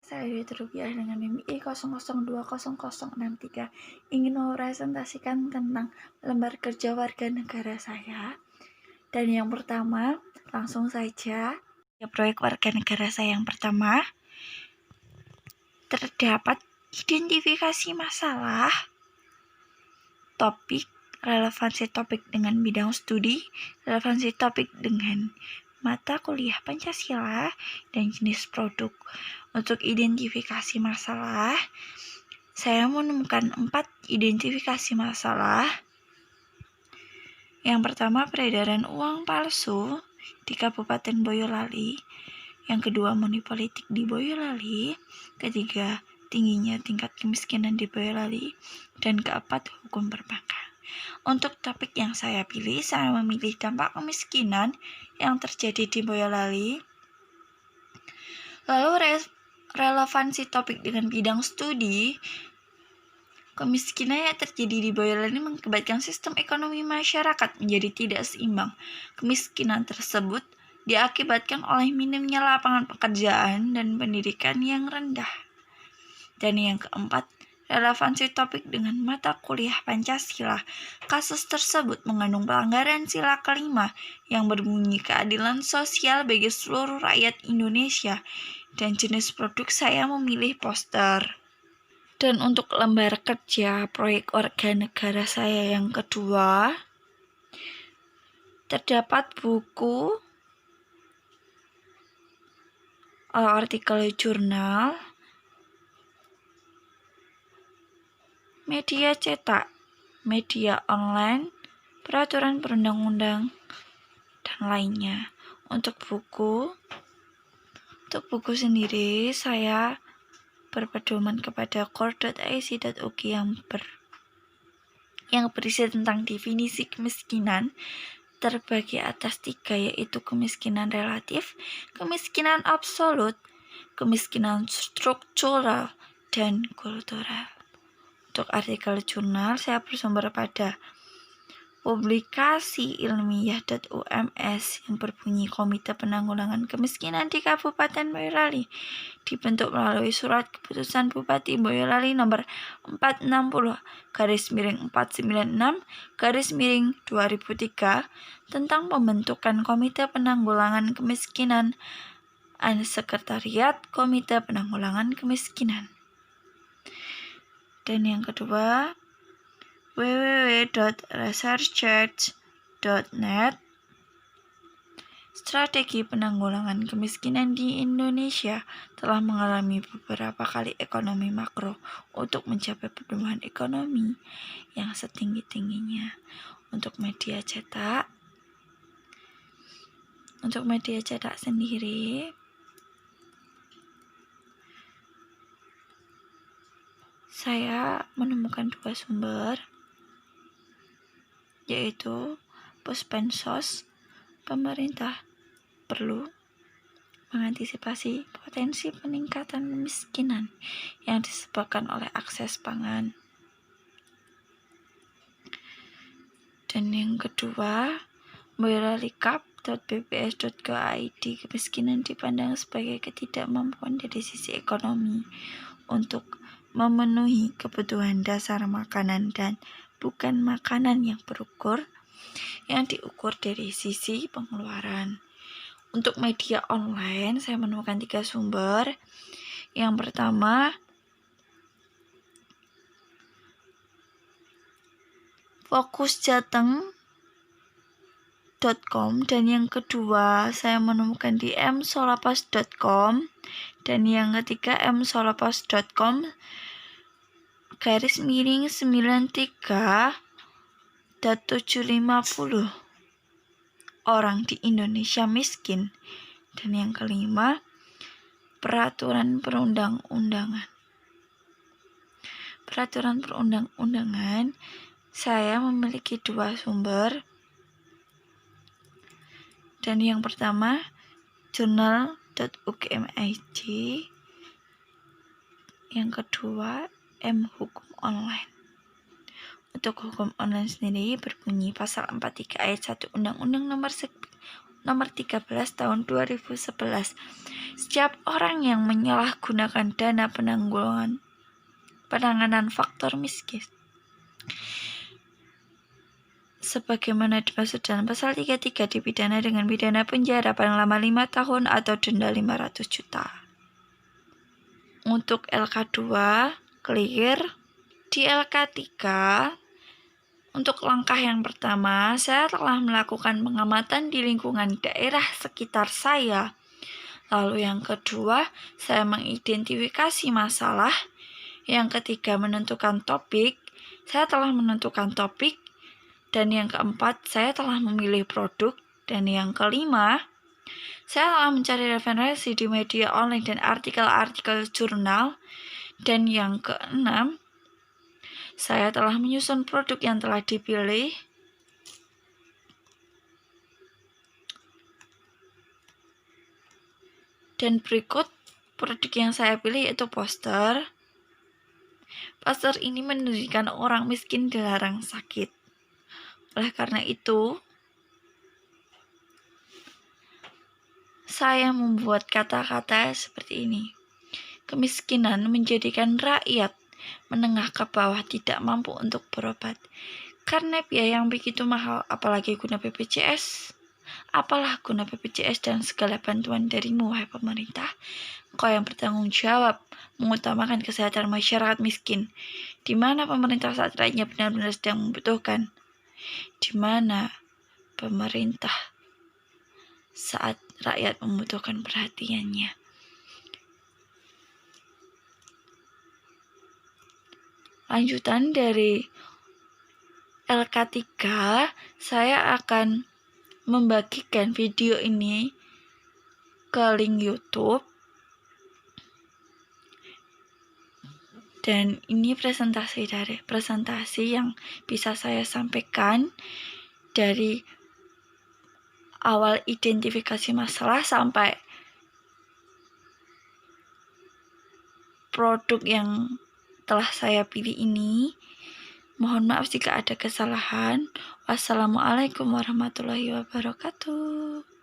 Saya Dwi Rupiah dengan NIM I00200063 ingin mepresentasikan tentang lembar kerja warga negara saya. Dan yang pertama, langsung saja. Proyek warga negara saya yang pertama, terdapat identifikasi masalah, topik, relevansi topik dengan bidang studi, relevansi topik dengan mata kuliah Pancasila, dan jenis produk. Untuk identifikasi masalah, saya menemukan 4 identifikasi masalah. Yang pertama, peredaran uang palsu di Kabupaten Boyolali. Yang kedua, money politik di Boyolali. Ketiga, tingginya tingkat kemiskinan di Boyolali. Dan keempat, hukum perbankan. Untuk topik yang saya pilih, saya memilih dampak kemiskinan yang terjadi di Boyolali. Lalu relevansi topik dengan bidang studi, kemiskinan yang terjadi di Boyolali mengakibatkan sistem ekonomi masyarakat menjadi tidak seimbang. Kemiskinan tersebut diakibatkan oleh minimnya lapangan pekerjaan dan pendidikan yang rendah. Dan yang keempat, relevansi topik dengan mata kuliah Pancasila. Kasus tersebut mengandung pelanggaran sila kelima yang berbunyi keadilan sosial bagi seluruh rakyat Indonesia. Dan jenis produk saya memilih poster. Dan untuk lembar kerja proyek warga negara saya yang kedua, terdapat buku, artikel jurnal, media cetak, media online, peraturan perundang-undang, dan lainnya. Untuk buku sendiri, saya berpedoman kepada core.ic.uk yang berisi tentang definisi kemiskinan terbagi atas 3, yaitu kemiskinan relatif, kemiskinan absolut, kemiskinan struktural, dan kultural. Untuk artikel jurnal, saya bersumber pada publikasi ilmiah.ums yang berbunyi Komite Penanggulangan Kemiskinan di Kabupaten Boyolali, dibentuk melalui surat keputusan Bupati Boyolali nomor 460/496/2003 tentang pembentukan Komite Penanggulangan Kemiskinan dan Sekretariat Komite Penanggulangan Kemiskinan. Dan yang kedua, www.researchgate.net. Strategi penanggulangan kemiskinan di Indonesia telah mengalami beberapa kali ekonomi makro untuk mencapai pertumbuhan ekonomi yang setinggi-tingginya. Untuk media cetak sendiri, saya menemukan 2 sumber, yaitu Puspensos. Pemerintah perlu mengantisipasi potensi peningkatan kemiskinan yang disebabkan oleh akses pangan. Dan yang kedua, boyolalikap.bps.go.id. Kemiskinan dipandang sebagai ketidakmampuan dari sisi ekonomi untuk memenuhi kebutuhan dasar makanan dan bukan makanan yang berukur, yang diukur dari sisi pengeluaran. Untuk media online, saya menemukan 3 sumber. Yang pertama, fokusjateng.com, dan yang kedua saya menemukan di msolapas.com, dan yang ketiga msolapas.com/93.750 orang di Indonesia miskin. Dan yang kelima, peraturan perundang-undangan. Saya memiliki 2 sumber. Dan yang pertama, jurnal.ukmij. Yang kedua, mhukum online. Untuk hukum online sendiri berbunyi pasal 43 ayat 1 Undang-Undang Nomor Nomor 13 tahun 2011. Setiap orang yang menyalahgunakan dana penanganan faktor miskin sebagaimana dimaksud dalam pasal 33 dipidana dengan pidana penjara paling lama 5 tahun atau denda 500 juta. Untuk LK2 clear. Di LK3 untuk langkah yang pertama, saya telah melakukan pengamatan di lingkungan daerah sekitar saya. Lalu yang kedua, saya mengidentifikasi masalah. Yang ketiga, menentukan topik. Saya telah menentukan topik. Dan yang keempat, saya telah memilih produk. Dan yang kelima, saya telah mencari referensi di media online dan artikel-artikel jurnal. Dan yang keenam, saya telah menyusun produk yang telah dipilih. Dan berikut produk yang saya pilih yaitu poster. Poster ini menunjukkan orang miskin dilarang sakit. Oleh karena itu, saya membuat kata-kata seperti ini. Kemiskinan menjadikan rakyat menengah ke bawah tidak mampu untuk berobat. Karena biaya yang begitu mahal, apalagi guna BPJS. Apalah guna BPJS dan segala bantuan darimu, wahai pemerintah? Engkau yang bertanggung jawab mengutamakan kesehatan masyarakat miskin. Di mana pemerintah saat rakyatnya benar-benar sedang membutuhkan? Di mana pemerintah saat rakyat membutuhkan perhatiannya? Lanjutan dari LK3, saya akan membagikan video ini ke link YouTube. Dan ini presentasi yang bisa saya sampaikan dari awal identifikasi masalah sampai produk yang telah saya pilih ini. Mohon maaf jika ada kesalahan. Wassalamualaikum warahmatullahi wabarakatuh.